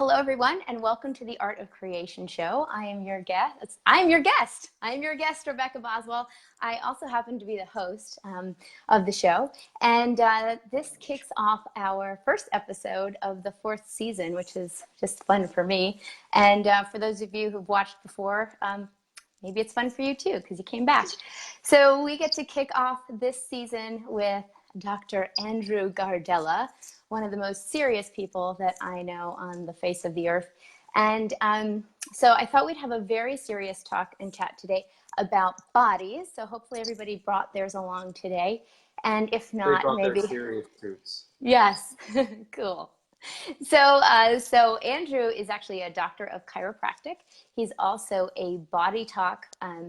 Hello, everyone, and welcome to the Art of Creation show. I am your guest, Rebecca Boswell. I also happen to be the host of the show. And this kicks off our first episode of the fourth season, which is just fun for me. And for those of you who've watched before, maybe it's fun for you too, because you came back. So we get to kick off this season with Dr. Andrew Gardella, one of the most serious people that I know on the face of the earth. And so I thought we'd have a very serious talk and chat today about bodies. So hopefully everybody brought theirs along today. And if not, they brought maybe their serious suits. Yes, cool. So Andrew is actually a doctor of chiropractic. He's also a BodyTalk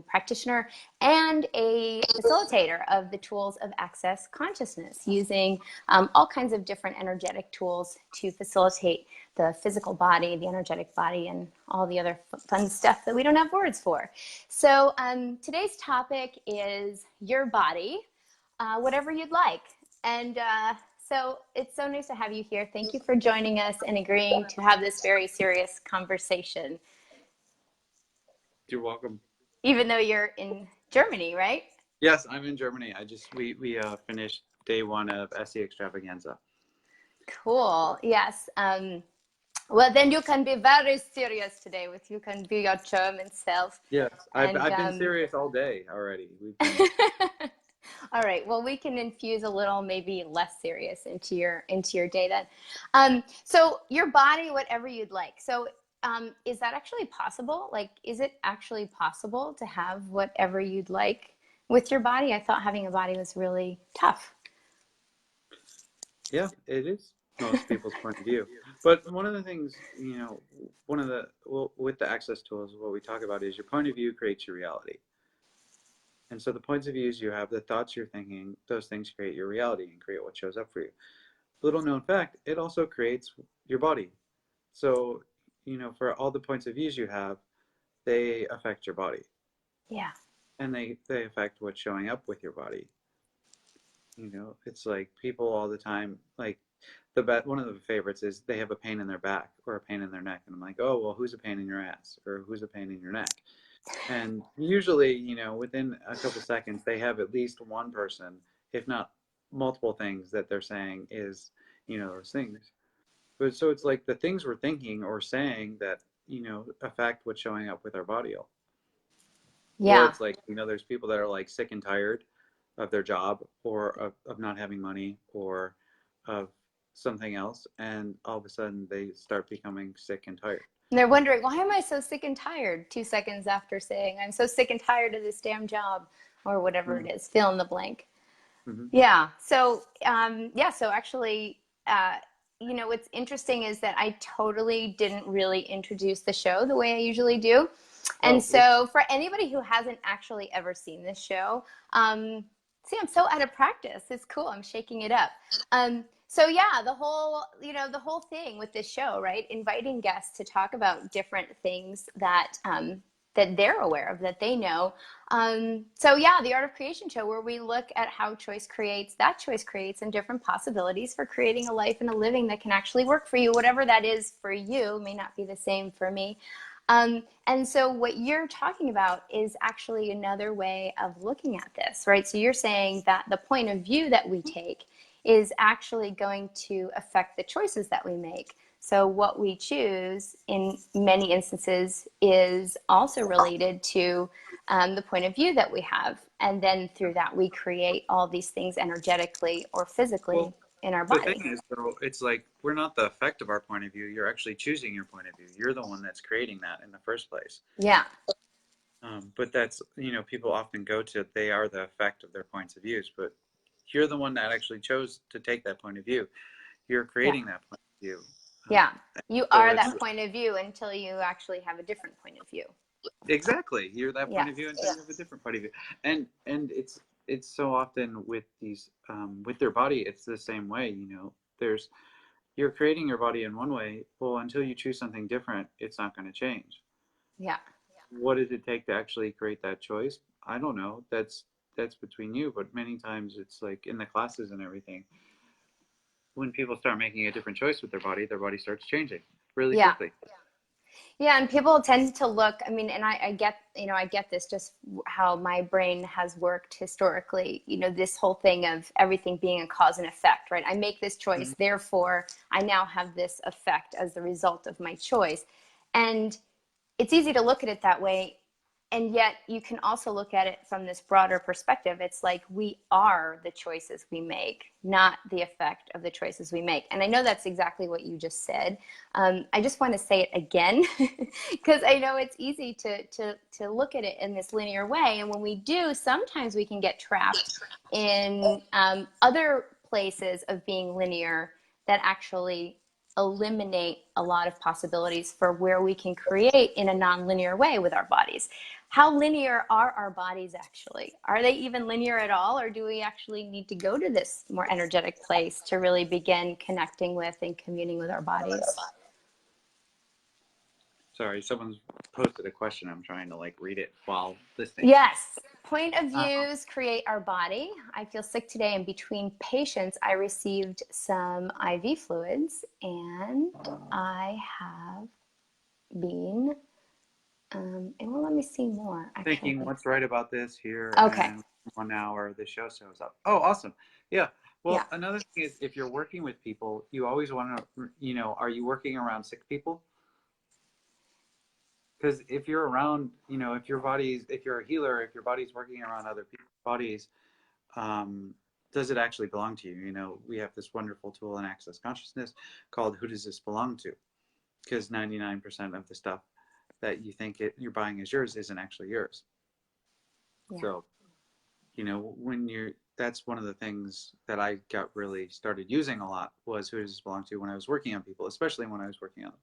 practitioner and a facilitator of the tools of access consciousness, using all kinds of different energetic tools to facilitate the physical body, the energetic body, and all the other fun stuff that we don't have words for. So today's topic is your body, whatever you'd like. And so it's so nice to have you here. Thank you for joining us and agreeing to have this very serious conversation. You're welcome. Even though you're in Germany, right? Yes, I'm in Germany. We finished day one of SE Extravaganza. Cool. Yes. Well, then you can be very serious today. You can be your German self. Yes, I've been serious all day already. All right. Well, we can infuse a little, maybe less serious into your day then. So your body, whatever you'd like. So is that actually possible? Like, is it actually possible to have whatever you'd like with your body? I thought having a body was really tough. Yeah, it is most people's point of view. But one of the things, with the access tools, what we talk about is your point of view creates your reality. And so the points of views you have, the thoughts you're thinking, those things create your reality and create what shows up for you. Little known fact, it also creates your body. So, for all the points of views you have, they affect your body. Yeah. And they affect what's showing up with your body. It's like people all the time, like one of the favorites is they have a pain in their back or a pain in their neck. And I'm like, oh, well, who's a pain in your ass? Or who's a pain in your neck? And usually, within a couple seconds, they have at least one person, if not multiple things that they're saying is, those things. But so it's like the things we're thinking or saying that, affect what's showing up with our body. Yeah. Or it's like, there's people that are like sick and tired of their job or of not having money or of something else. And all of a sudden they start becoming sick and tired. And they're wondering, why am I so sick and tired? 2 seconds after saying, I'm so sick and tired of this damn job, or whatever it is, fill in the blank. Mm-hmm. Yeah. So, so actually, what's interesting is that I totally didn't really introduce the show the way I usually do. And so for anybody who hasn't actually ever seen this show, see, I'm so out of practice. It's cool. I'm shaking it up. So yeah, the whole thing with this show, right? Inviting guests to talk about different things that that they're aware of, that they know. So yeah, the Art of Creation show, where we look at how choice creates, and different possibilities for creating a life and a living that can actually work for you. Whatever that is for you may not be the same for me. And so what you're talking about is actually another way of looking at this, right? So you're saying that the point of view that we take is actually going to affect the choices that we make. So what we choose in many instances is also related to the point of view that we have. And then through that, we create all these things energetically or physically in our body. The thing is, though, it's like we're not the effect of our point of view. You're actually choosing your point of view. You're the one that's creating that in the first place. Yeah. But that's, people often go to, they are the effect of their points of views. But you're the one that actually chose to take that point of view. You're creating that point of view. Yeah. You are that point of view until you actually have a different point of view. Exactly. You're that point of view until you have a different point of view. And it's so often with these, with their body, it's the same way, you're creating your body in one way. Well, until you choose something different, it's not going to change. Yeah. What did it take to actually create that choice? I don't know. That's between you. But many times it's like in the classes and everything, when people start making a different choice with their body starts changing. really Yeah. quickly. Yeah, and people tend to look, I mean, and I get, I get this just how my brain has worked historically, this whole thing of everything being a cause and effect, right? I make this choice, Mhm. therefore I now have this effect as the result of my choice. And it's easy to look at it that way. And yet you can also look at it from this broader perspective. It's like we are the choices we make, not the effect of the choices we make. And I know that's exactly what you just said. I just want to say it again because I know it's easy to look at it in this linear way. And when we do, sometimes we can get trapped in other places of being linear that actually eliminate a lot of possibilities for where we can create in a non-linear way with our bodies. How linear are our bodies actually? Are they even linear at all, or do we actually need to go to this more energetic place to really begin connecting with and communing with our bodies? Sorry, someone's posted a question. I'm trying to like read it while listening. Yes. Point of Uh, views create our body. I feel sick today, and between patients, I received some IV fluids, and I have been it won't let me see more, Thinking actually. what's right about this here, Okay. and 1 hour the show shows up. Oh, awesome. Yeah. Yeah. Well, another thing is if you're working with people, you always want to, are you working around sick people? Because if you're around, if you're a healer, if your body's working around other people's bodies, um, does it actually belong to you? We have this wonderful tool in Access Consciousness called Who Does This Belong To? Because 99% of the stuff that you think you're buying as yours isn't actually yours. Yeah. So, that's one of the things that I got really started using a lot was Who Does This Belong To when I was working on people, especially when I was working on them.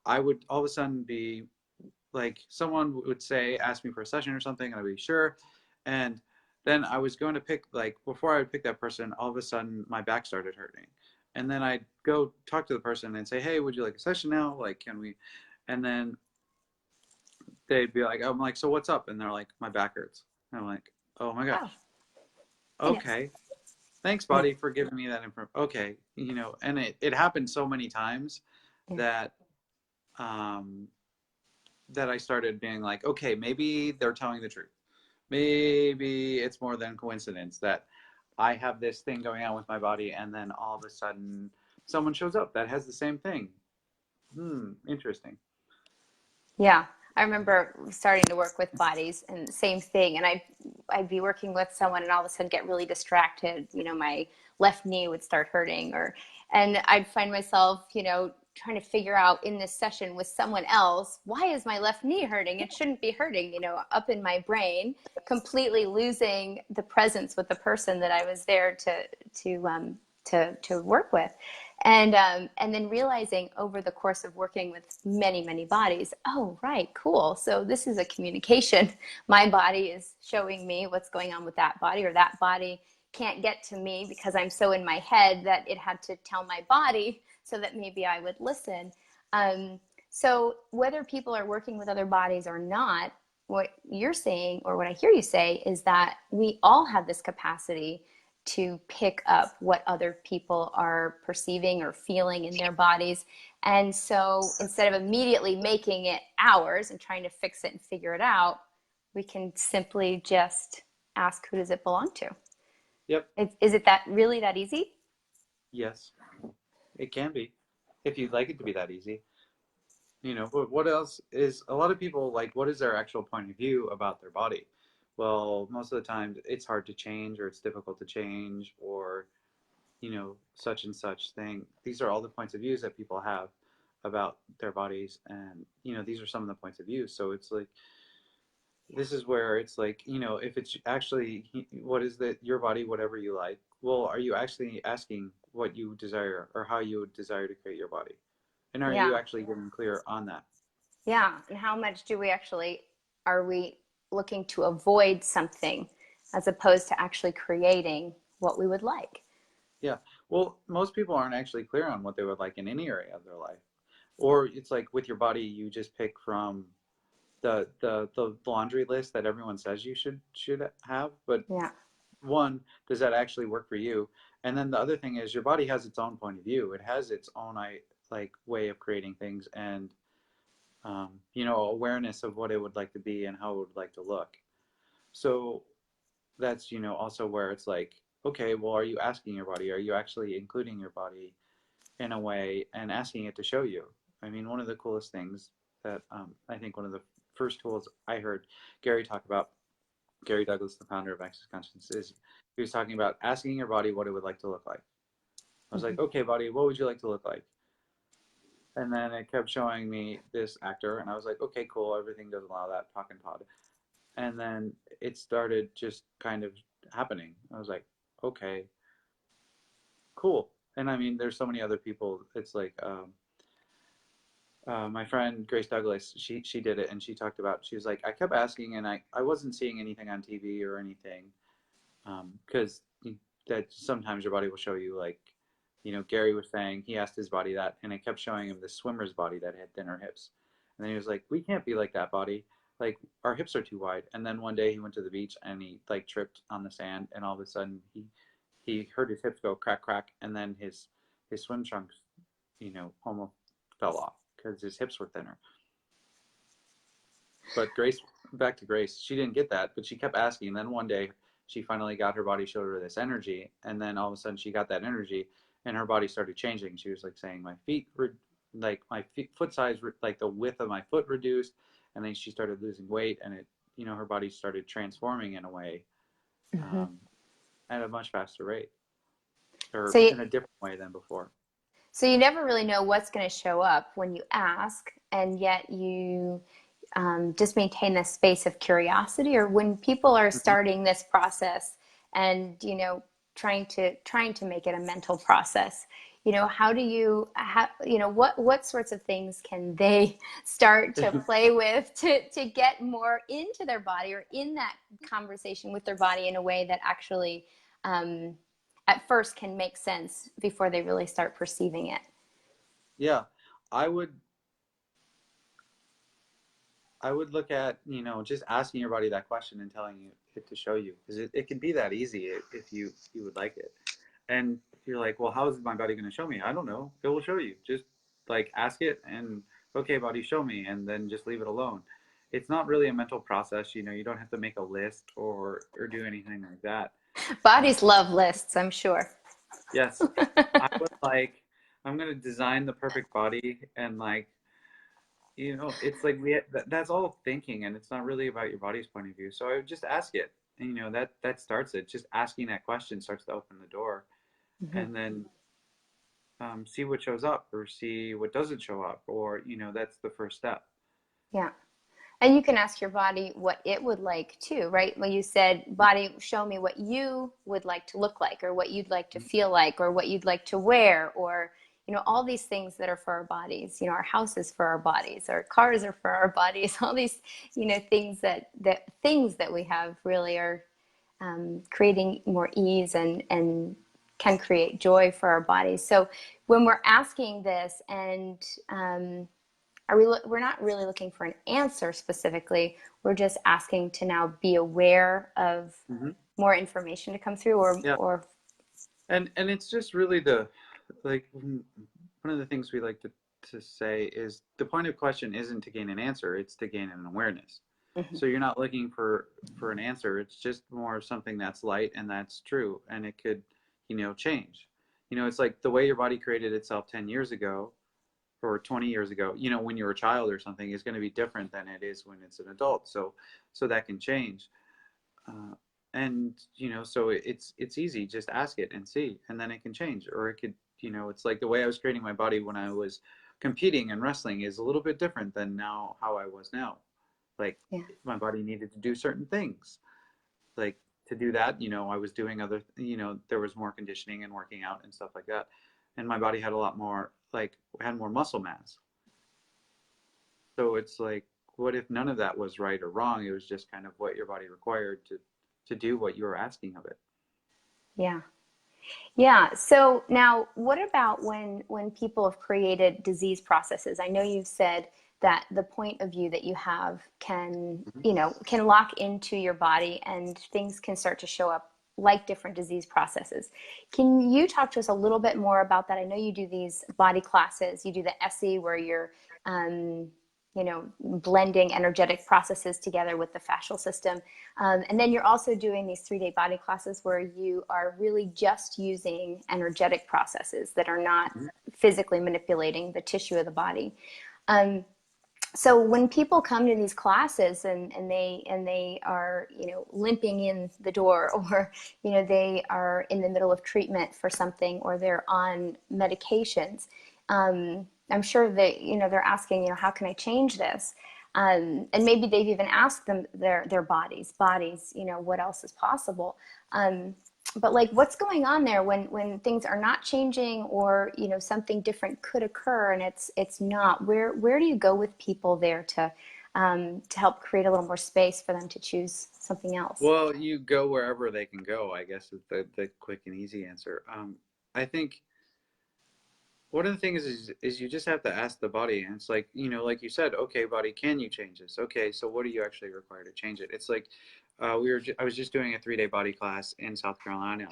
I would all of a sudden be like, someone would ask me for a session or something, and I'd be sure. And then I was going to pick, like, before I would pick that person, all of a sudden my back started hurting. And then I'd go talk to the person and say, hey, would you like a session now? Like, can we? And then they'd be like, I'm like, so what's up? And they're like, my back hurts. And I'm like, oh my Oh, gosh. it is. Okay. Thanks, Yeah. buddy, for giving me that information. Okay. And it happened so many times Yeah. that, um, that I started being like, okay, maybe they're telling the truth. Maybe it's more than coincidence that I have this thing going on with my body, and then all of a sudden someone shows up that has the same thing. Interesting. Yeah. I remember starting to work with bodies and the same thing. And I'd be working with someone and all of a sudden get really distracted. My left knee would start hurting, and I'd find myself, trying to figure out in this session with someone else, why is my left knee hurting? It shouldn't be hurting, up in my brain, completely losing the presence with the person that I was there to work with. And then realizing over the course of working with many, many bodies, oh, right, cool. So this is a communication. My body is showing me what's going on with that body, or that body can't get to me because I'm so in my head that it had to tell my body so that maybe I would listen. So whether people are working with other bodies or not, what you're saying, or what I hear you say, is that we all have this capacity to pick up what other people are perceiving or feeling in their bodies. And so instead of immediately making it ours and trying to fix it and figure it out, we can simply just ask, who does it belong to? Yep. Is it that really that easy? Yes, it can be, if you'd like it to be that easy. But what else is a lot of people like? What is their actual point of view about their body? Well, most of the time it's hard to change, or it's difficult to change, or such and such thing. These are all the points of views that people have about their bodies, and these are some of the points of view. So it's like, this is where it's like, if it's actually, what is your body, whatever you like. Well, are you actually asking what you desire, or how you would desire to create your body, and are you Yeah. actually getting clear on that? Yeah. And how much are we looking to avoid something as opposed to actually creating what we would like? Yeah. Well, most people aren't actually clear on what they would like in any area of their life. Or it's like with your body, you just pick from the laundry list that everyone says you should have. But Yeah. one, does that actually work for you? And then the other thing is, your body has its own point of view. It has its own like way of creating things, and you know, awareness of what it would like to be and how it would like to look. So that's, you know, also where it's like, okay, well, are you asking your body? Are you actually including your body in a way and asking it to show you? I mean, one of the coolest things that I think one of the first tools I heard Gary talk about, Gary Douglas, the founder of Access Consciousness, is he was talking about asking your body what it would like to look like. I was Mm-hmm. like, okay, body, what would you like to look like? And then it kept showing me this actor, and I was like, okay, cool, everything does allow that, talk and pod. And then it started just kind of happening. I was like, okay, cool. And I mean, there's so many other people. It's like my friend Grace Douglas, she did it, and she talked about, she was like, I kept asking, and I wasn't seeing anything on TV or anything, because that sometimes your body will show you, like, you know, Gary was saying he asked his body that, and it kept showing him the swimmer's body that had thinner hips, and then he was like, we can't be like that body, like our hips are too wide. And then one day he went to the beach and he like tripped on the sand, and all of a sudden he heard his hips go crack crack, and then his swim trunks, you know, almost fell off because his hips were thinner. But Grace, back to Grace, she didn't get that, but she kept asking. And then one day she finally got her body showed her this energy. And then all of a sudden she got that energy and her body started changing. She was like saying, my feet were like, my foot size, like the width of my foot reduced. And then she started losing weight, and it, you know, her body started transforming in a way, Mm-hmm. at a much faster rate, or So you, in a different way than before. so you never really know what's going to show up when you ask, and yet you just maintain this space of curiosity. Or when people are Mm-hmm. starting this process, and you know, trying to make it a mental process, you know, how do you, you know, what sorts of things can they start to play with to get more into their body, or in that conversation with their body in a way that actually um, at first can make sense before they really start perceiving it? Yeah, I would I would look at, you know, just asking your body that question and telling you it to show you, because it can be that easy if you would like it. And you're like, well, how is my body going to show me? I don't know. It will show you. Just like ask it, and okay, body, show me, and then just leave it alone. It's not really a mental process. You know, you don't have to make a list or do anything like that. Uh, Bodies love lists, I'm sure. yes, I would like, I'm going to design the perfect body, and like, you know, it's like that's all thinking, and it's not really about your body's point of view. So I would just ask it, and you know, that starts it. Just asking that question starts to open the door, Mm-hmm. and then see what shows up or see what doesn't show up, or you know, that's the first step. Yeah. And you can ask your body what it would like too, right? Well, you said, body, show me what you would like to look like, or what you'd like to feel like, or what you'd like to wear, or, you know, all these things that are for our bodies. You know, our house is for our bodies, our cars are for our bodies, all these, you know, things that we have really are creating more ease and can create joy for our bodies. So when we're asking this, and we're not really looking for an answer specifically. We're just asking to now be aware of Hmm. more information to come through, Yeah, or and it's just really the, like, one of the things we like to say is the point of question isn't to gain an answer, it's to gain an awareness. Mhm. So you're not looking for an answer, it's just more of something that's light and that's true, and it could, you know, change. You know, it's like the way your body created itself 10 years ago or 20 years ago, you know, when you were a child or something, is going to be different than it is when it's an adult. So that can change. uh, and you know, so it's easy, just ask it and see, and then it can change, or it could, you know, it's like the way I was creating my body when I was competing and wrestling is a little bit different than now how I was now. Like, Yeah, my body needed to do certain things, like to do that, you know, I was doing other, you know, there was more conditioning and working out and stuff like that, and my body had a lot more, like, had more muscle mass. So it's like, what if none of that was right or wrong? It was just kind of what your body required to do what you were asking of it. yeah, yeah. So now, what about when people have created disease processes? I know you've said that the point of view that you have can, Mhm. you know, can lock into your body, and things can start to show up like different disease processes. Can you talk to us a little bit more about that? I know you do these body classes, you do the SE where you're, you know, blending energetic processes together with the fascial system. And then you're also doing these 3-day body classes where you are really just using energetic processes that are not physically manipulating the tissue of the body. So when people come to these classes and they are, you know, limping in the door, or, you know, they are in the middle of treatment for something, or they're on medications, I'm sure that, you know, they're asking, you know, how can I change this? And maybe they've even asked them their bodies, you know, what else is possible? But like, what's going on there when things are not changing, or, you know, something different could occur and it's not? Where do you go with people there to help create a little more space for them to choose something else? Well, you go wherever they can go, I guess is the quick and easy answer. I think one of the things is you just have to ask the body, and it's like, you know, like you said, okay, body, can you change this? Okay, so what do you actually require to change it? It's like I was just doing a 3-day body class in South Carolina,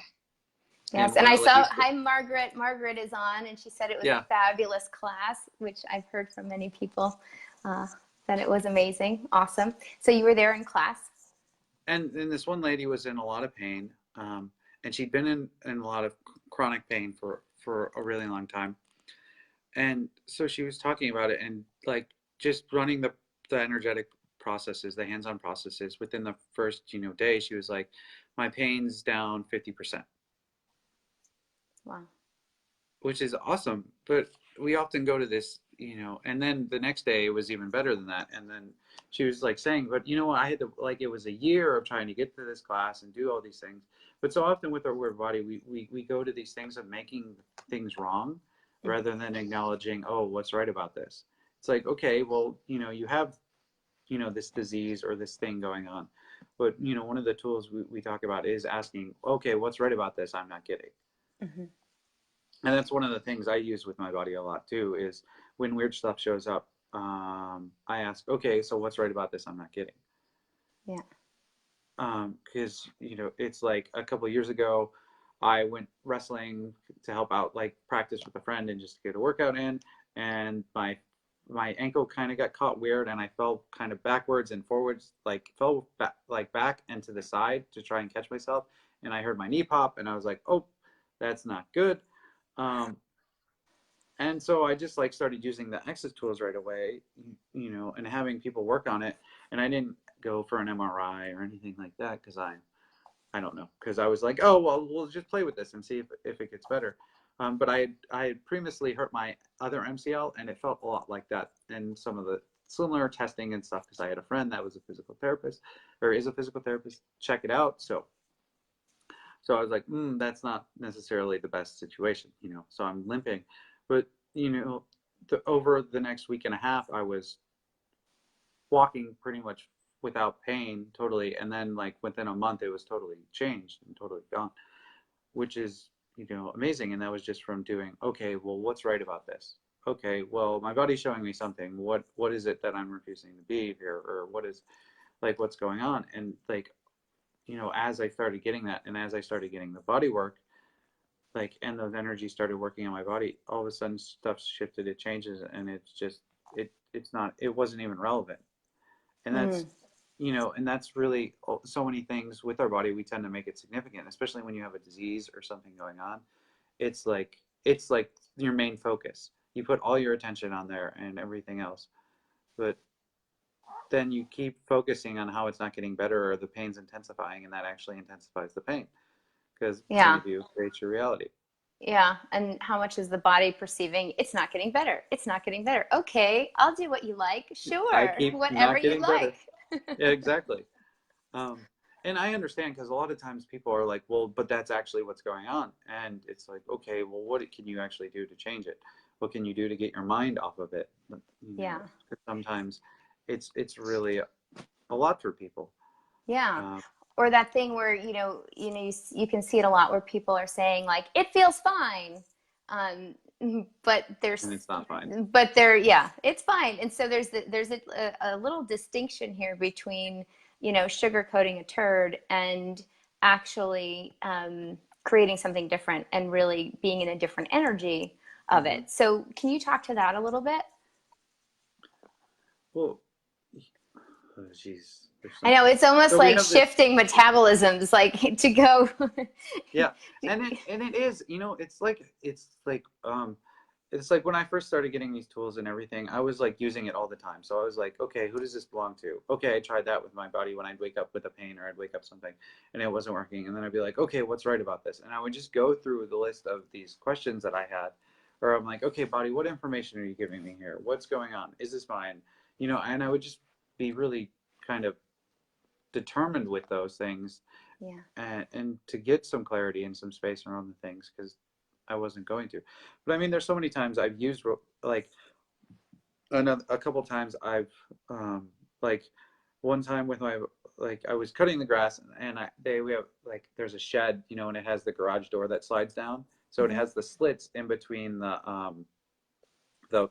Yes, and and one I of the saw, ladies, hi, Margaret. Margaret is on, and she said it was a yeah, fabulous class, which I've heard from many people that it was amazing. Awesome. So you were there in class? and this one lady was in a lot of pain, and she'd been in a lot of chronic pain for a really long time. And so she was talking about it, and like just running the energetic processes, the hands-on processes within the first, you know, day, she was like, my pain's down 50%, Wow. which is awesome. But we often go to this, you know, and then the next day it was even better than that. And then she was like saying, but you know what, I had to, like, it was a year of trying to get to this class and do all these things. But so often with our word body, we go to these things of making things wrong rather than acknowledging, oh, what's right about this? It's like, okay, well, you know, you have, you know, this disease or this thing going on. But, you know, one of the tools we talk about is asking, okay, what's right about this? I'm not getting. Mm-hmm. And that's one of the things I use with my body a lot too, is when weird stuff shows up, I ask, okay, so what's right about this I'm not getting? Yeah. Because, you know, it's like a couple of years ago, I went wrestling to help out, like practice with a friend and just to get a workout in. And my ankle kind of got caught weird, and I fell kind of backwards and forwards, like fell back, like back and to the side to try and catch myself. And I heard my knee pop, and I was like, oh, that's not good. Um, and so I just like started using the exit tools right away, you know, and having people work on it. And I didn't go for an MRI or anything like that because I don't know, because I was like, oh well, we'll just play with this and see if it gets better. But I had previously hurt my other MCL, and it felt a lot like that. And some of the similar testing and stuff, because I had a friend that was a physical therapist, or is a physical therapist. Check it out. So I was like, that's not necessarily the best situation, you know. So I'm limping, but you know, over the next week and a half, I was walking pretty much without pain, totally. And then like within a month, it was totally changed and totally gone, which is, you know, amazing. And that was just from doing, okay, well, what's right about this? Okay, well, my body's showing me something. What is it that I'm refusing to be here, or what is, like, what's going on? And like, you know, as I started getting that, and as I started getting the body work, like, and those energies started working on my body, all of a sudden stuff shifted, it changes, and it's just, it's not, it wasn't even relevant. And that's, Mm. you know, and that's really so many things with our body, we tend to make it significant, especially when you have a disease or something going on. It's like your main focus. You put all your attention on there and everything else, but then you keep focusing on how it's not getting better or the pain's intensifying, and that actually intensifies the pain, because what Yeah. you do creates your reality. Yeah. And how much is the body perceiving? It's not getting better. It's not getting better. Okay, I'll do what you like. I Sure. keep Whatever not you'd getting better. like. Yeah, exactly. Um, and I understand, because a lot of times people are like, well, but that's actually what's going on. And it's like, okay, well, what can you actually do to change it? What can you do to get your mind off of it? You know, Yeah. 'cause sometimes it's really a lot for people. Yeah. Um, Or that thing where, you can see it a lot where people are saying like, it feels fine. But and it's not fine. yeah, it's fine. And so there's a little distinction here between, sugarcoating a turd and actually creating something different and really being in a different energy of Hmm. it. So can you talk to that a little bit? Well, oh, geez, there's I so know it's almost so we like have this. shifting metabolisms, like to go. Yeah, and it is, it's like when I first started getting these tools and everything, I was like using it all the time. So I was like, okay, who does this belong to? Okay, I tried that with my body when I'd wake up with a pain or I'd wake up something and it wasn't working. And then I'd be like, okay, what's right about this? And I would just go through the list of these questions that I had, or I'm like, okay, body, what information are you giving me here? What's going on? Is this mine? And I would just be really kind of determined with those things, Yeah. and to get some clarity and some space around the things because I wasn't going to. But I mean, there's so many times I've used like a couple times I've like one time with my like I was cutting the grass and we have like there's a shed, and it has the garage door that slides down, so it Hmm. has the slits in between the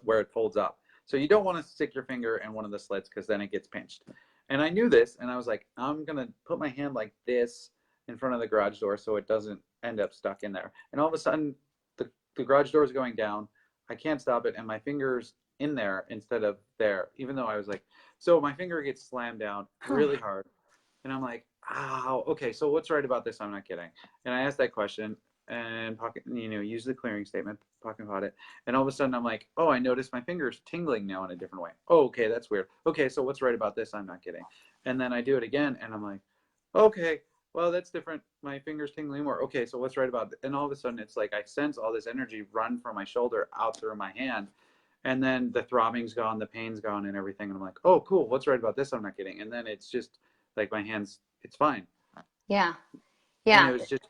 where it folds up. So you don't want to stick your finger in one of the slits because then it gets pinched. And I knew this, and I was like, I'm gonna put my hand like this in front of the garage door so it doesn't end up stuck in there. And all of a sudden, the garage door is going down. I can't stop it, and my finger's in there instead of there, even though I was like, so my finger gets slammed down really hard. And I'm like, ow, okay, so what's right about this? I'm not kidding. And I asked that question and use the clearing statement, pocket pot it. And all of a sudden I'm like, oh, I noticed my fingers tingling now in a different way. Oh, okay, that's weird. Okay, so what's right about this? I'm not kidding. And then I do it again and I'm like, okay, well, that's different. My fingers tingling more. Okay, so what's right about it? And all of a sudden it's like I sense all this energy run from my shoulder out through my hand. And then the throbbing's gone, the pain's gone, and everything. And I'm like, oh, cool. What's right about this? I'm not kidding. And then it's just like my hands, it's fine. Yeah. And it Yeah. was just,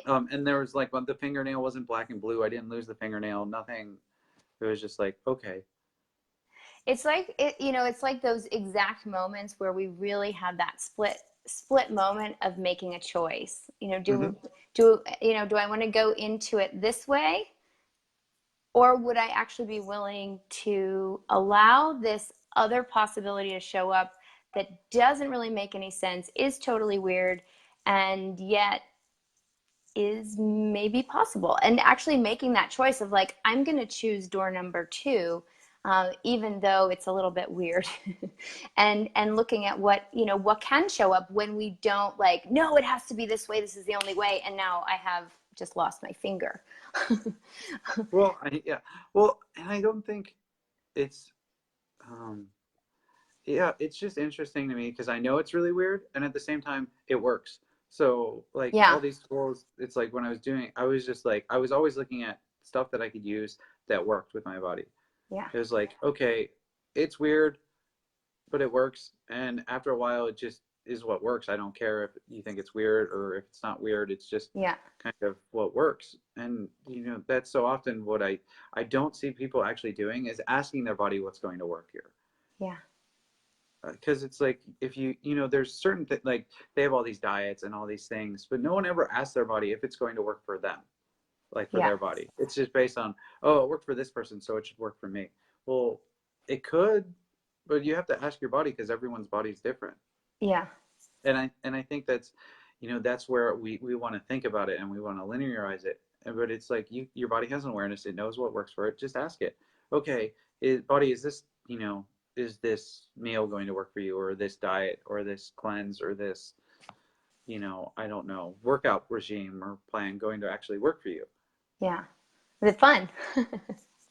and there was like the fingernail wasn't black and blue. I didn't lose the fingernail, nothing. It was just like, okay. It's like it's like those exact moments where we really have that split moment of making a choice. Hmm. Do I want to go into it this way, or would I actually be willing to allow this other possibility to show up that doesn't really make any sense, is totally weird, and yet is maybe possible? And actually making that choice of like, I'm going to choose door number 2, even though it's a little bit weird, and looking at what can show up when we don't like, no, it has to be this way. This is the only way. And now I have just lost my finger. Well, yeah. Well, and I don't think it's, um, yeah, it's just interesting to me because I know it's really weird, and at the same time, it works. So, like all Yeah. these tools, it's like when I was doing, I was just like, I was always looking at stuff that I could use that worked with my body. Yeah. It was like, okay, it's weird, but it works. And after a while, it just is what works. I don't care if you think it's weird or if it's not weird. It's just Yeah. kind of what works. And that's so often what I don't see people actually doing is asking their body what's going to work here. Yeah. Because it's like if there's certain like they have all these diets and all these things, but no one ever asks their body if it's going to work for them, like for Yeah. their body. It's just based on, oh, it worked for this person, so it should work for me. Well, it could, but you have to ask your body because everyone's body is different. Yeah. And I think that's where we want to think about it and we want to linearize it. But it's like your body has an awareness, it knows what works for it. Just ask it. Okay, body, is this meal going to work for you, or this diet, or this cleanse, or this I don't know, workout regime or plan going to actually work for you? Yeah. Is it fun?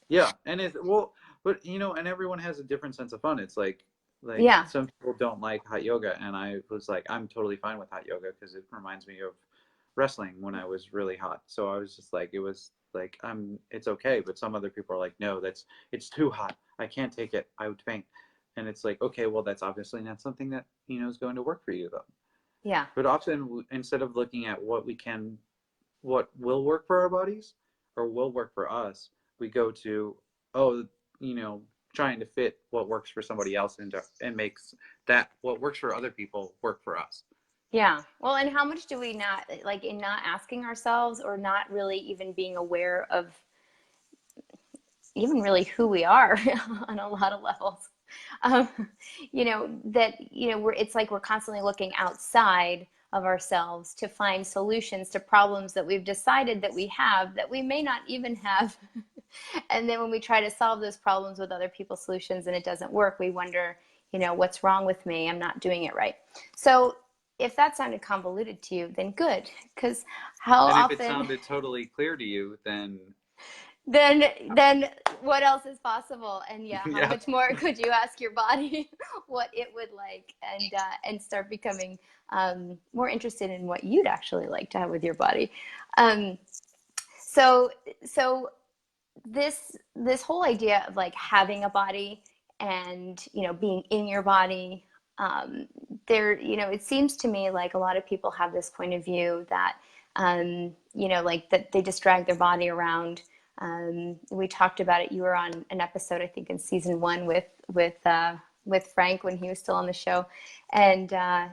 Yeah, and but and everyone has a different sense of fun. It's like Yeah. some people don't like hot yoga, and I was like, I'm totally fine with hot yoga because it reminds me of wrestling when I was really hot. So I was just like, it was like, it's okay. But some other people are like, no, it's too hot. I can't take it. I would faint. And it's like, okay, well, that's obviously not something that is going to work for you though. Yeah. But often, instead of looking at what will work for our bodies or will work for us, we go to, oh, trying to fit what works for somebody else and makes that what works for other people work for us. Yeah. Well, and how much do we not like in not asking ourselves or not really even being aware of even really who we are on a lot of levels? That, it's like we're constantly looking outside of ourselves to find solutions to problems that we've decided that we have that we may not even have. And then when we try to solve those problems with other people's solutions and it doesn't work, we wonder, what's wrong with me? I'm not doing it right. So if that sounded convoluted to you, then good, because how And if often... it sounded totally clear to you, then then what else is possible? And yeah, how yeah. much more could you ask your body what it would like, and start becoming more interested in what you'd actually like to have with your body. So this whole idea of like having a body and being in your body, it seems to me like a lot of people have this point of view that like that they just drag their body around. We talked about it. You were on an episode, I think, in season 1 with Frank when he was still on the show, and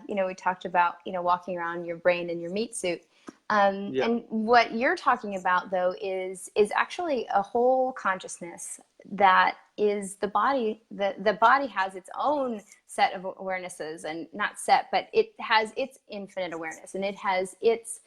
we talked about walking around your brain in your meat suit. Yeah. And what you're talking about, though, is actually a whole consciousness that is the body. The body has its own set of awarenesses, and not set, but it has its infinite awareness, and it has its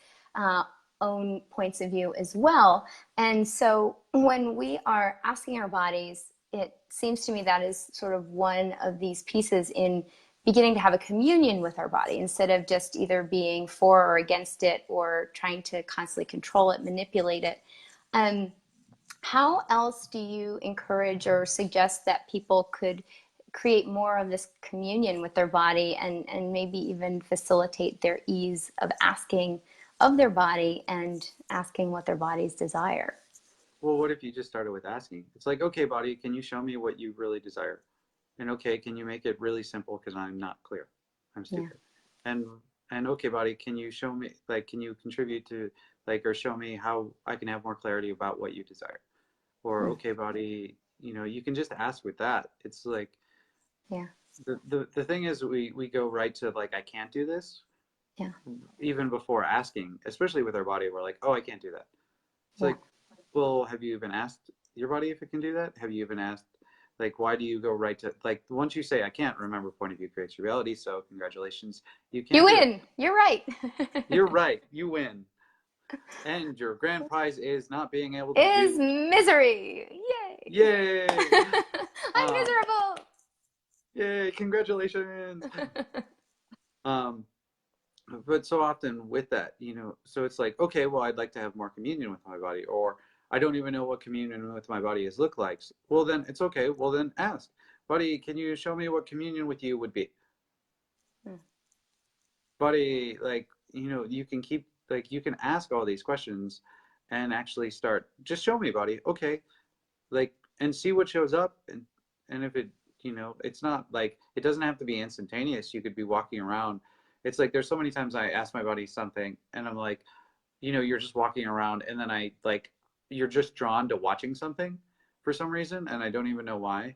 own points of view as well. And so when we are asking our bodies, it seems to me that is sort of one of these pieces in beginning to have a communion with our body, instead of just either being for or against it, or trying to constantly control it, manipulate it. How else do you encourage or suggest that people could create more of this communion with their body, and maybe even facilitate their ease of asking of their body and asking what their bodies desire? Well, what if you just started with asking? It's like, okay, body, can you show me what you really desire? And okay, can you make it really simple because I'm not clear? I'm stupid. Yeah. And okay, body, can you show me, like, can you contribute to, like, or show me how I can have more clarity about what you desire? Or okay, body, you can just ask with that. It's like, yeah. The thing is, we go right to like, I can't do this. Yeah. Even before asking, especially with our body, we're like, oh, I can't do that. It's like, well, have you even asked your body if it can do that? Have you even asked, like, why do you go right to, like, once you say I can't, remember, point of view creates reality, so congratulations, you can't. You win. You're right. You're right. You win. And your grand prize is not being able to is misery. Yay. Yay. I'm miserable. Yay, congratulations. But so often with that, so it's like, okay, well, I'd like to have more communion with my body, or I don't even know what communion with my body is look like. Well, then it's okay. Well, then ask, buddy, can you show me what communion with you would be? Buddy, like, you can keep, like, you can ask all these questions and actually start, just show me, buddy. Okay. Like, and see what shows up. And if it, it's not like, it doesn't have to be instantaneous. You could be walking around. It's like, there's so many times I ask my body something and I'm like, you're just walking around, and then you're just drawn to watching something for some reason. And I don't even know why.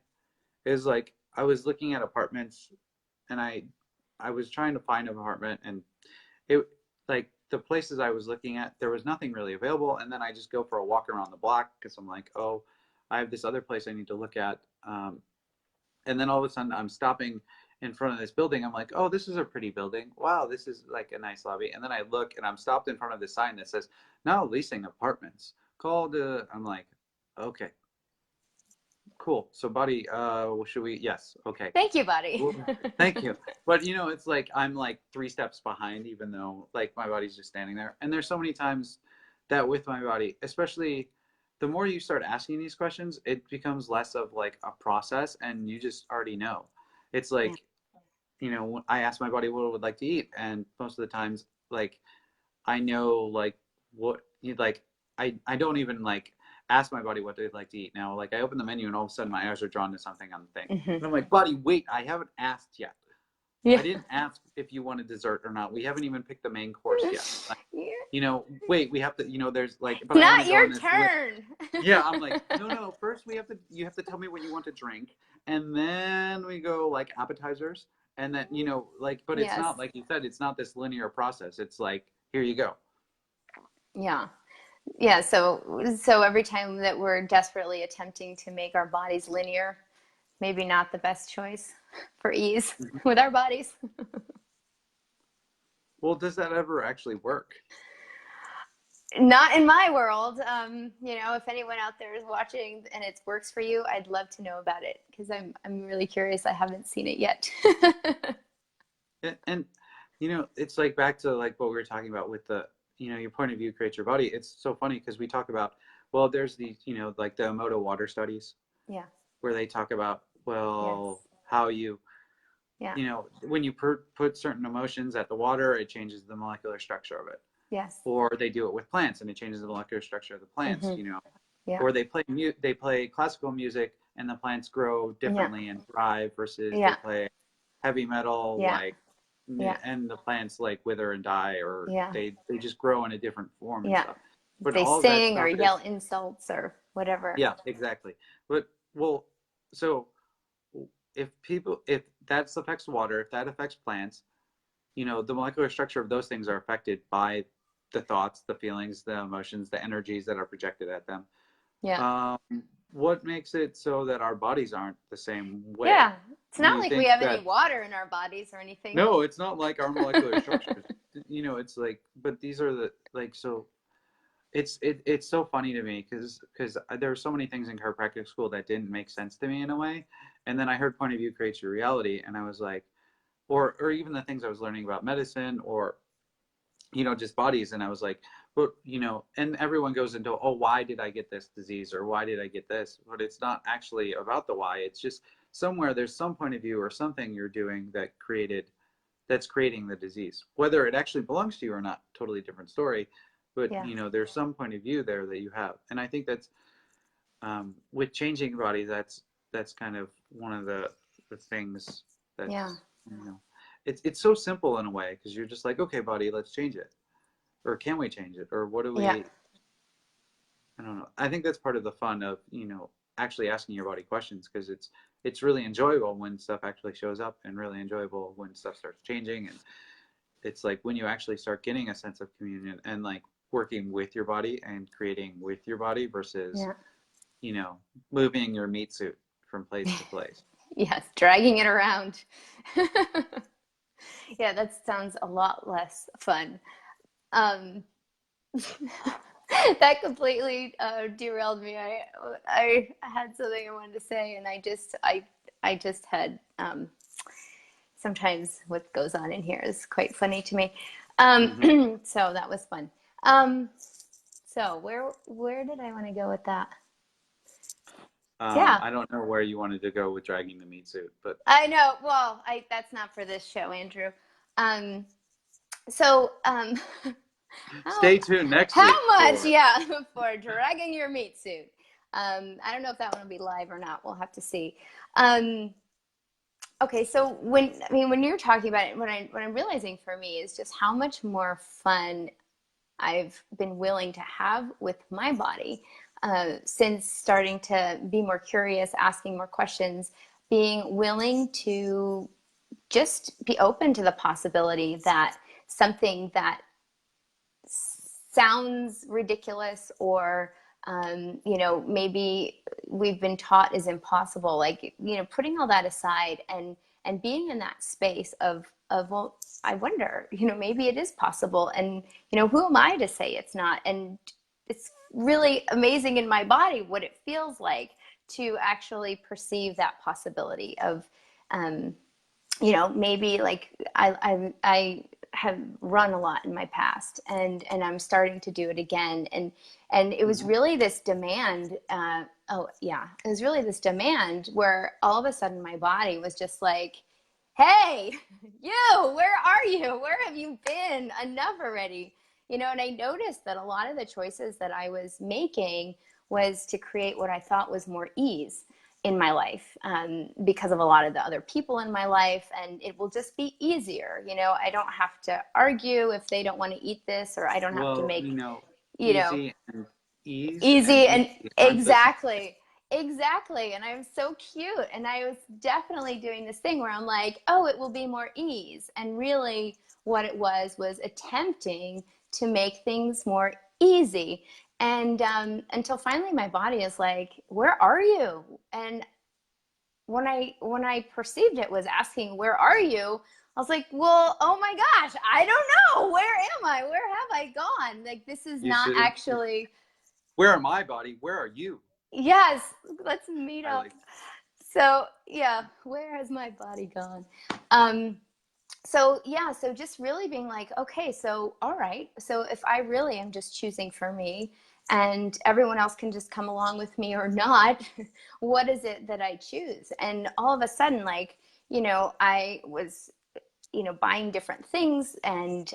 It's like, I was looking at apartments and I was trying to find an apartment, and it, like, the places I was looking at, there was nothing really available. And then I just go for a walk around the block because I'm like, oh, I have this other place I need to look at. And then all of a sudden I'm stopping in front of this building. I'm like, oh, this is a pretty building. Wow, this is like a nice lobby. And then I look and I'm stopped in front of this sign that says, now leasing apartments. I'm like, okay, cool. So buddy, should we? Yes. Okay. Thank you, buddy. Thank you. But it's like, I'm like 3 steps behind, even though like my body's just standing there. And there's so many times that with my body, especially the more you start asking these questions, it becomes less of like a process, and you just already know. It's like, I ask my body what it would like to eat, and most of the times, like, I know like what you like. I don't even like ask my body what they'd like to eat now. Like, I open the menu and all of a sudden my eyes are drawn to something on the thing. And I'm like, buddy, wait, I haven't asked yet. Yeah. I didn't ask if you want a dessert or not. We haven't even picked the main course yet. Like, wait, we have to, there's like, but not your turn. Yeah, I'm like, no, first you have to tell me what you want to drink. And then we go like appetizers. And then, like, but it's not, like you said, it's not this linear process. It's like, here you go. Yeah. Yeah. So every time that we're desperately attempting to make our bodies linear, maybe not the best choice for ease with our bodies. Well, does that ever actually work? Not in my world. You know, if anyone out there is watching and it works for you, I'd love to know about it because I'm really curious. I haven't seen it yet. And you know, it's like back to like what we were talking about with the, you know, your point of view creates your body. It's so funny because we talk about, well, there's these, you know, like the Emoto water studies Yeah. where they talk about, well, Yes. how you, Yeah. you know, when you put certain emotions at the water, it changes the molecular structure of it. Yes. Or they do it with plants and it changes the molecular structure of the plants, Hmm. you know. Yeah. Or they play classical music and the plants grow Yeah. differently and thrive versus they Yeah. play heavy metal Yeah. like, Yeah. and the plants like wither and die, or Yeah. they just grow in a different form and Yeah. stuff. But They all of that sing or stuff yell is, insults or whatever. yeah, exactly. But well, so if that affects water, if that affects plants, you know, the molecular structure of those things are affected by the thoughts, the feelings, the emotions, the energies that are projected at them. Yeah. Um, what makes it so that our bodies aren't the same way? Yeah. It's Do not you like we think have any that, water in our bodies or anything. no, it's not like our molecular structures. You know, it's like, but these are the like so. It's so funny to me because there were so many things in chiropractic school that didn't make sense to me in a way, and then I heard point of view creates your reality, and I was like, or even the things I was learning about medicine or, you know, just bodies, and I was like, but you know, and everyone goes into, oh, why did I get this disease or why did I get this, but it's not actually about the why. It's just somewhere there's some point of view or something you're doing that's creating the disease, whether it actually belongs to you or not, totally different story. But Yeah. you know, there's some point of view there that you have, and I think that's with changing bodies, that's kind of one of the things Yeah. that's, you know, it's so simple in a way because you're just like, okay, body, let's change it, or can we change it, or what do Yeah. we, I don't know. I think that's part of the fun of, you know, actually asking your body questions, because it's really enjoyable when stuff actually shows up and really enjoyable when stuff starts changing. And it's like when you actually start getting a sense of communion and like working with your body and creating with your body versus, Yeah. you know, moving your meat suit from place to place. Yes. Dragging it around. Yeah, that sounds a lot less fun. Um, that completely derailed me. I had something I wanted to say, and I just had sometimes what goes on in here is quite funny to me. Hmm. So that was fun. Um, so where did I want to go with that? Yeah, I don't know where you wanted to go with dragging the meat suit, but I know. Well, I that's not for this show, Andrew. Um, so how stay tuned next week how much? for, Yeah, for dragging your meat suit. I don't know if that one will be live or not. We'll have to see. Um, okay, so when you're talking about it, what I'm realizing for me is just how much more fun I've been willing to have with my body since starting to be more curious, asking more questions, being willing to just be open to the possibility that something that sounds ridiculous or you know, maybe we've been taught is impossible, like, you know, putting all that aside and being in that space of well, I wonder, you know, maybe it is possible, and you know, who am I to say it's not? And it's really amazing in my body what it feels like to actually perceive that possibility of um, you know, maybe like I have run a lot in my past, and I'm starting to do it again, and it was mhm. really this demand. Oh yeah, it was really this demand where all of a sudden my body was just like, "Hey, you, where are you? Where have you been? Enough already." You know, and I noticed that a lot of the choices that I was making was to create what I thought was more ease in my life because of a lot of the other people in my life, and it will just be easier. You know, I don't have to argue if they don't want to eat this, or I don't have to Well, make, you know, you know, ease and easy and easy aren't the same. exactly. And I was so cute, and I was definitely doing this thing where I'm like, oh, it will be more ease, and really what it was attempting to make things more easy. And until finally my body is like, where are you? And when I perceived it was asking, where are you? I was like, well, oh my gosh, I don't know. Where am I? Where have I gone? Like, this is You not should. actually, Where am I, body? Where are you? yes, let's meet I up. like. So yeah, where has my body gone? Um, so yeah, so just really being like, okay, so all right, so if I really am just choosing for me and everyone else can just come along with me or not, what is it that I choose? And all of a sudden, like, I was, buying different things, and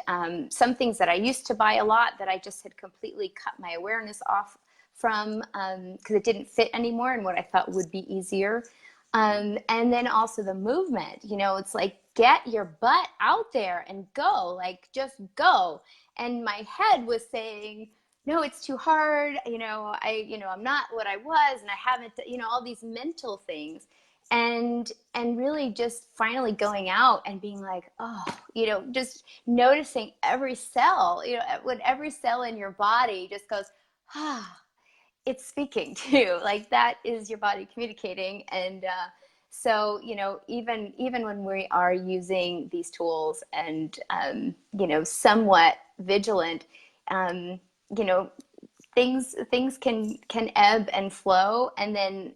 some things that I used to buy a lot that I just had completely cut my awareness off from, because it didn't fit anymore and what I thought would be easier. And then also the movement, it's like, get your butt out there and go, like, just go. And my head was saying, no, it's too hard. I'm not what I was, and I haven't, all these mental things. And really just finally going out and being like, oh, just noticing every cell, when every cell in your body just goes, ah, it's speaking to you. Like, that is your body communicating. And so, even when we are using these tools and somewhat vigilant, um, you know things can ebb and flow. And then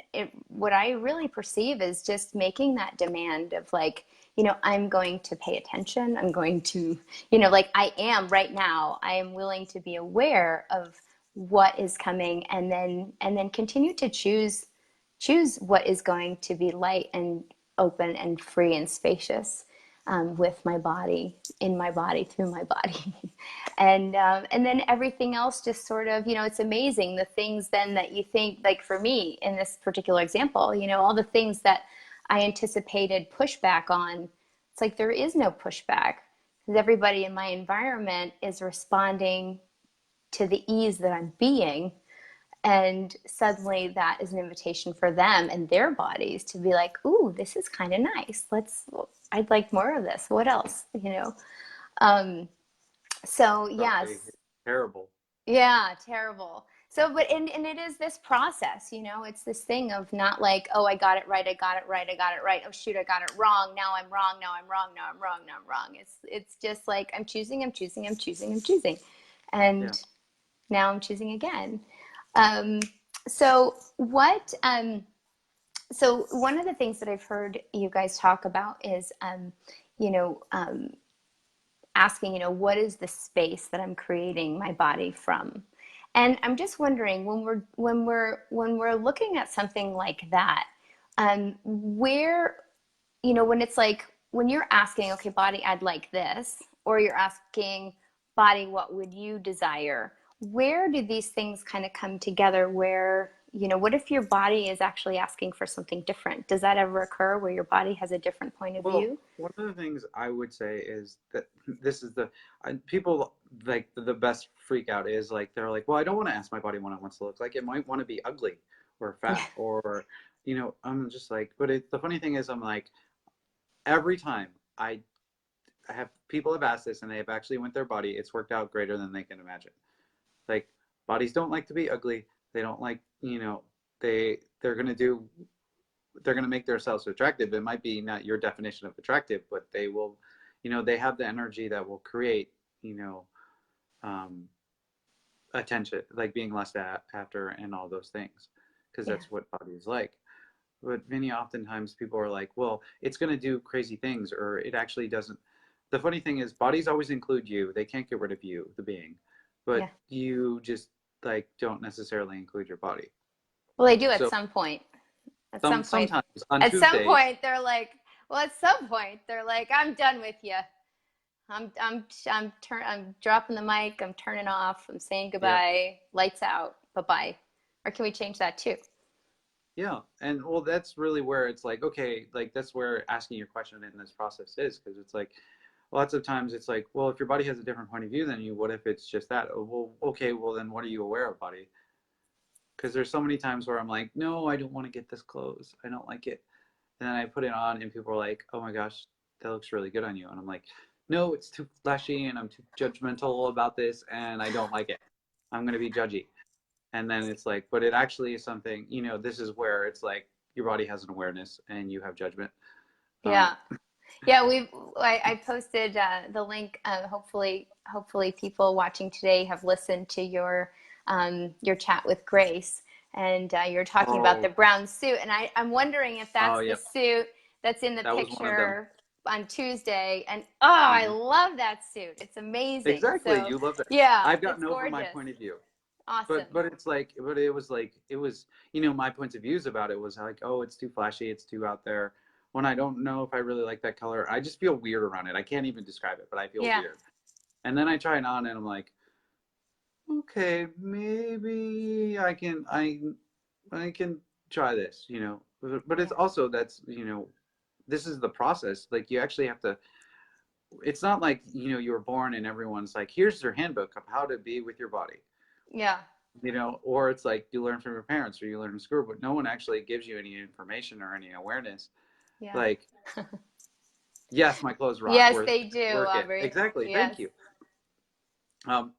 what I really perceive is just making that demand of, like, I'm going to pay attention. I'm going to, like I am right now, I am willing to be aware of what is coming, and then continue to choose what is going to be light and open and free and spacious, with my body, in my body, through my body. And then everything else just sort of, it's amazing the things then that you think, like for me in this particular example, all the things that I anticipated pushback on, it's like there is no pushback, because everybody in my environment is responding to the ease that I'm being. And suddenly that is an invitation for them and their bodies to be like, ooh, this is kind of nice. I'd like more of this. What else? Um, so Sorry, yes, terrible. yeah, terrible. So, but and it is this process, it's this thing of not like, oh, I got it right, I got it right, I got it right. Oh shoot, I got it wrong. Now I'm wrong. Now I'm wrong. Now I'm wrong. Now I'm wrong. It's just like I'm choosing, I'm choosing, I'm choosing, I'm choosing, Yeah. and now I'm choosing again. Um, so what? So one of the things that I've heard you guys talk about is, you know, um, asking, what is the space that I'm creating my body from? And I'm just wondering, when we're looking at something like that, where, when it's like, when you're asking, okay, body, I'd like this, or you're asking, body, what would you desire? Where do these things kind of come together? Where, what if your body is actually asking for something different? Does that ever occur where your body has a different point of Well, view? one of the things I would say is that this is people like the best freak out is like they're like, well, I don't want to ask my body what it wants to look like. It might want to be ugly or Yeah. fat or, I'm just like, but the funny thing is, I'm like, every time I have people have asked this and they have actually went their body, it's worked out greater than they can imagine. Like, bodies don't like to be ugly. They don't like, they're gonna do they're going to make themselves attractive. It might be not your definition of attractive, but they will, they have the energy that will create, you know, um, attention, like being lust after and all those things, because Yeah. that's what body is like. But many oftentimes people are like, well, it's going to do crazy things, or it actually doesn't. The funny thing is, bodies always include you. They can't get rid of you, the being, but Yeah. you just like don't necessarily include your body. Well, they do at So some point. At some point. sometimes on At some Tuesdays, point, they're like, well, at some point, they're like, I'm done with you. I'm dropping the mic. I'm turning off. I'm saying yeah. goodbye. Lights out. Bye bye. Or can we change that too? Yeah, and well, that's really where it's like, okay, like that's where asking your question in this process is, because it's like lots of times it's like, well, if your body has a different point of view than you, what if it's just that? Oh, well, okay, well then what are you aware of, body? Because there's so many times where I'm like, no, I don't want to get this clothes. I don't like it. And then I put it on, and people are like, oh my gosh, that looks really good on you. And I'm like, no, it's too flashy, and I'm too judgmental about this, and I don't like it. I'm gonna be judgy. And then it's like, but it actually is something, this is where it's like your body has an awareness and you have judgment. Yeah. Yeah, I posted the link. Hopefully people watching today have listened to your chat with Grace, and you're talking about the Oh, brown suit, and I'm wondering if that's oh the yeah, suit that's in the that was one of them. picture on Tuesday. And oh, I Hmm. love that suit. It's amazing. Exactly, So you love that. yeah, I've gotten it's over my gorgeous. point of view. Awesome. But it's like, but it was like, it was, my points of views about it was like, oh, it's too flashy, it's too out there. When I don't know if I really like that color, I just feel weird around it. I can't even describe it, but I feel Yeah. weird. And then I try it on and I'm like, okay, maybe I can try this, But it's Yeah. also, this is the process. Like, you actually have to, it's not like, you were born and everyone's like, here's your handbook of how to be with your body. Yeah. Or it's like you learn from your parents or you learn in school, but no one actually gives you any information or any awareness. Yeah. Like, yes, my clothes rock, Yes, or they do, work it. Aubrey. Exactly. Yes. Thank you. Um,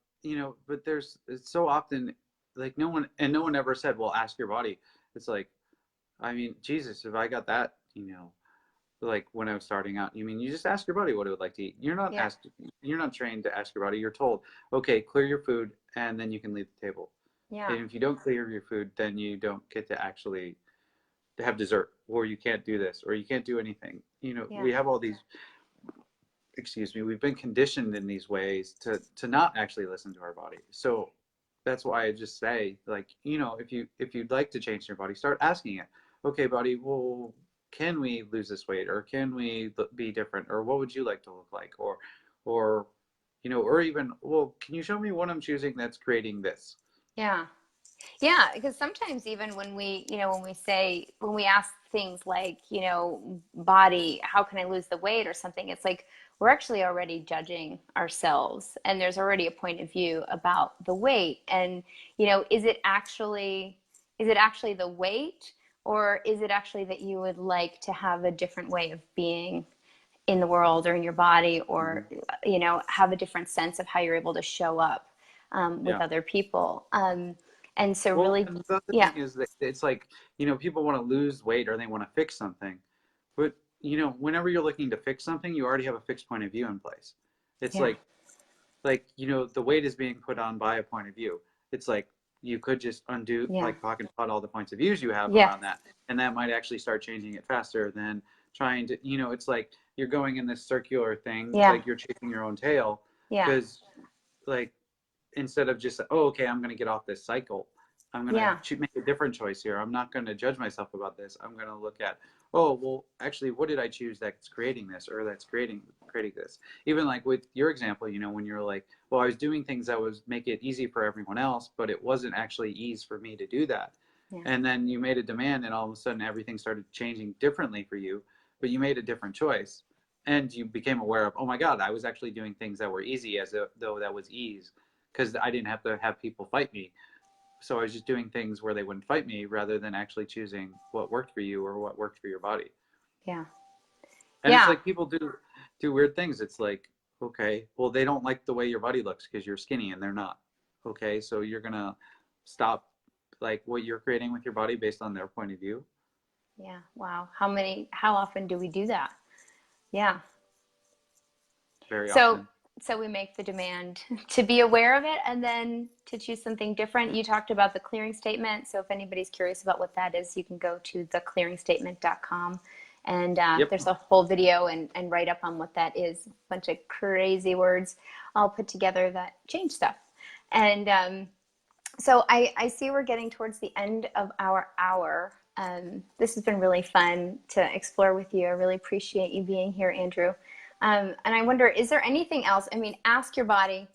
but it's so often like no one ever said, well, ask your body. It's like, I mean, Jesus, if I got that, like when I was starting out, you mean you just ask your body what it would like to eat. Yeah. You're not trained to ask your body. You're told, okay, clear your food and then you can leave the table. Yeah. And if you don't clear your food, then you don't get to actually have dessert, or you can't do this, or you can't do anything. Yeah. We have all these, excuse me, we've been conditioned in these ways to not actually listen to our body. So that's why I just say, like, if you'd like to change your body, start asking it. Okay, body, well, can we lose this weight, or can we be different, or what would you like to look like, or or even, well, can you show me what I'm choosing that's creating this? Yeah. Yeah, because sometimes even when when we ask things like, body, how can I lose the weight or something, it's like we're actually already judging ourselves, and there's already a point of view about the weight. And, is it actually the weight, or is it actually that you would like to have a different way of being in the world or in your body, or, Hmm. have a different sense of how you're able to show up with Yeah. other people. And so Well, really, and the other yeah, thing is that it's like, people want to lose weight or they want to fix something. But, whenever you're looking to fix something, you already have a fixed point of view in place. It's yeah, like the weight is being put on by a point of view. It's like you could just undo, yeah, like, pocket pot all the points of views you have yes, around that. And that might actually start changing it faster than trying to, it's like you're going in this circular thing. It's yeah, like you're chasing your own tail yeah, because, like, instead of just, oh, okay, I'm going to get off this cycle, I'm going yeah, to make a different choice here. I'm not going to judge myself about this. I'm going to look at, oh, well, actually, what did I choose that's creating this, or that's creating this? Even like with your example, when you're like, well, I was doing things that was make it easy for everyone else, but it wasn't actually ease for me to do that. yeah, And then you made a demand, and all of a sudden everything started changing differently for you, but you made a different choice. And you became aware of, oh my God, I was actually doing things that were easy, as though that was ease, because I didn't have to have people fight me. So I was just doing things where they wouldn't fight me, rather than actually choosing what worked for you or what worked for your body. yeah, And it's yeah, like people do weird things. It's like, okay, well, they don't like the way your body looks because you're skinny and they're not. Okay, so you're gonna stop like what you're creating with your body based on their point of view. yeah. Wow. How often do we do that? Yeah. Very So, often. so we make the demand to be aware of it and then to choose something different. You talked about the clearing statement. So if anybody's curious about what that is, you can go to theclearingstatement.com, and Yep. there's a whole video and write up on what that is. A bunch of crazy words all put together that change stuff. And so I see we're getting towards the end of our hour. This has been really fun to explore with you. I really appreciate you being here, Andrew. And I wonder, is there anything else? I mean, ask your body.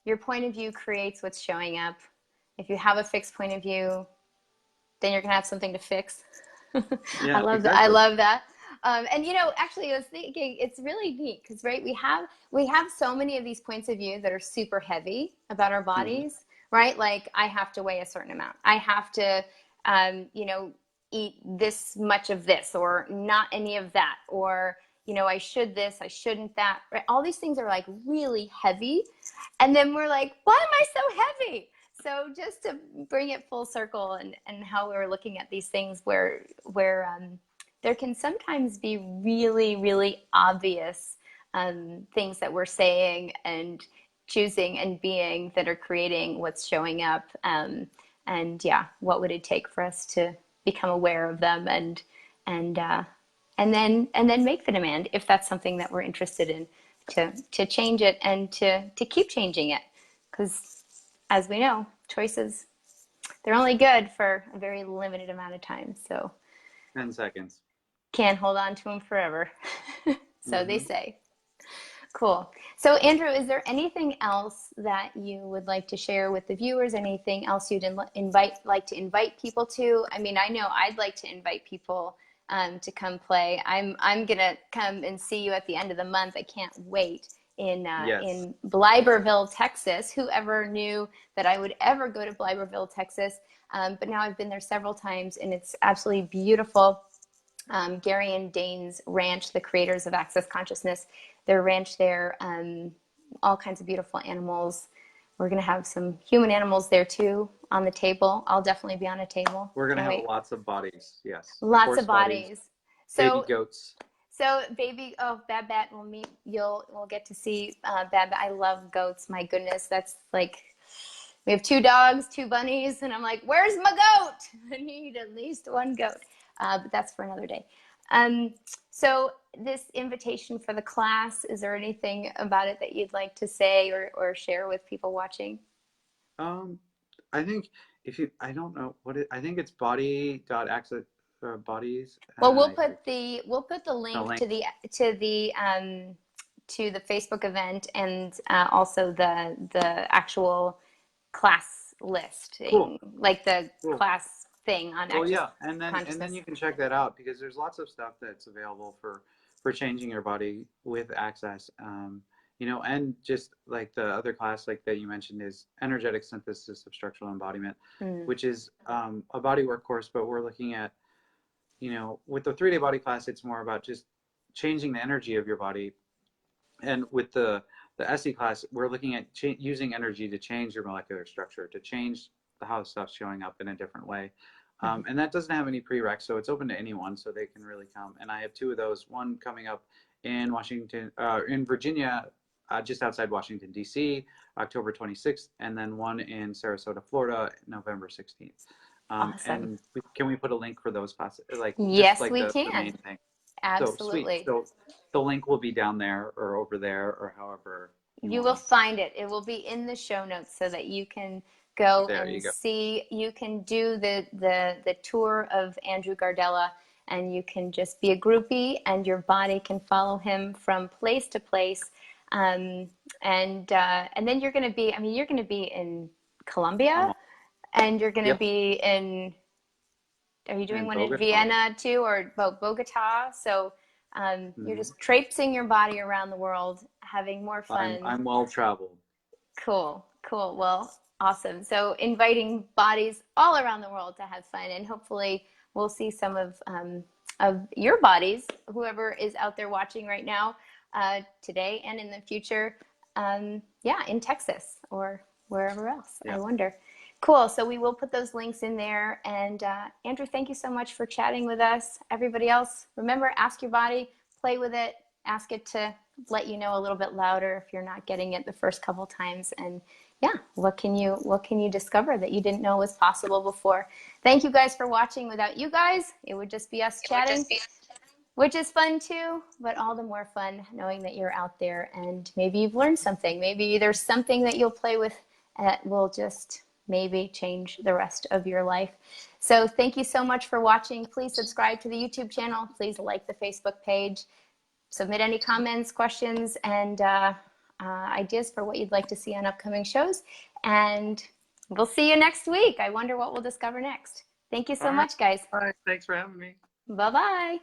Your point of view creates what's showing up. If you have a fixed point of view, then you're going to have something to fix. I Yeah, love that. I exactly. love that. And actually, I was thinking it's really neat because, right, we have so many of these points of view that are super heavy about our Hmm. bodies, right? Like I have to weigh a certain amount. I have to, eat this much of this, or not any of that, or I should this, I shouldn't that. Right? All these things are like really heavy, and then we're like, why am I so heavy? So just to bring it full circle and how we're looking at these things where there can sometimes be really, really obvious things that we're saying and choosing and being that are creating what's showing up. And yeah, what would it take for us to become aware of them and then make the demand if that's something that we're interested in to change it and to keep changing it, because as we know, choices, they're only good for a very limited amount of time, so 10 seconds. can't hold on to them forever. So they Mm-hmm. say. Cool. So Andrew, is there anything else that you would like to share with the viewers? Anything else you'd like to invite people to? I mean, I know I'd like to invite people to come play. I'm gonna come and see you at the end of the month. I can't wait in Yes. Blyberville, Texas. Whoever knew that I would ever go to Blyberville, Texas? But now I've been there several times, and it's absolutely beautiful. Gary and Dane's ranch, the creators of Access Consciousness, their ranch there, all kinds of beautiful animals. We're going to have some human animals there too on the table. I'll definitely be on a table. We're going to Can't have wait. lots of bodies. Yes. Lots Horse of bodies. baby So, goats. baby, oh, Babette will meet. We'll get to see Babette. I love goats. My goodness, that's like, we have 2 dogs, 2 bunnies, and I'm like, where's my goat? I need at least 1 goat. But that's for another day. So this invitation for the class, is there anything about it that you'd like to say or share with people watching? I think I don't know I think it's body.access or bodies. Well, we'll put the The link link. to the Facebook event and also the actual class listing, Cool. like the Cool. class thing on Well, Access yeah, and then you can check that out because there's lots of stuff that's available for changing your body with Access. And just like the other class like that you mentioned is energetic synthesis of structural embodiment, which is a bodywork course, but we're looking at, with the 3-day body class, it's more about just changing the energy of your body. And with the SE class, we're looking at using energy to change your molecular structure, to change how stuff's showing up in a different way. And that doesn't have any prereqs, so it's open to anyone, so they can really come. And I have 2 of those, one coming up in in Virginia, just outside Washington, D.C., October 26th, and then one in Sarasota, Florida, November 16th. Awesome. And can we put a link for those classes? Yes, just like we the can. main thing. Absolutely. So sweet. So the link will be down there or over there or however you will find it. It will be in the show notes so that you can go see. You can do the tour of Andrew Gardella, and you can just be a groupie, and your body can follow him from place to place. And then you're going to be. I mean, you're going to be in Colombia, and you're going to be in. Are you doing one in Vienna too, or Bogota? So you're just traipsing your body around the world, having more fun. I'm well traveled. Cool. Well, awesome. So inviting bodies all around the world to have fun, and hopefully we'll see some of your bodies, whoever is out there watching right now, today and in the future. In Texas or wherever else. Yeah. I wonder. Cool. So we will put those links in there. And Andrew, thank you so much for chatting with us. Everybody else, remember, ask your body, play with it, ask it to let you know a little bit louder if you're not getting it the first couple times. And yeah, what can you discover that you didn't know was possible before? Thank you guys for watching. Without you guys, it would just be us chatting, which is fun too, but all the more fun knowing that you're out there and maybe you've learned something. Maybe there's something that you'll play with that will just maybe change the rest of your life. So thank you so much for watching. Please subscribe to the YouTube channel. Please like the Facebook page. Submit any comments, questions, and ideas for what you'd like to see on upcoming shows. And we'll see you next week. I wonder what we'll discover next. Thank you so much, guys. All right. Thanks for having me. Bye-bye.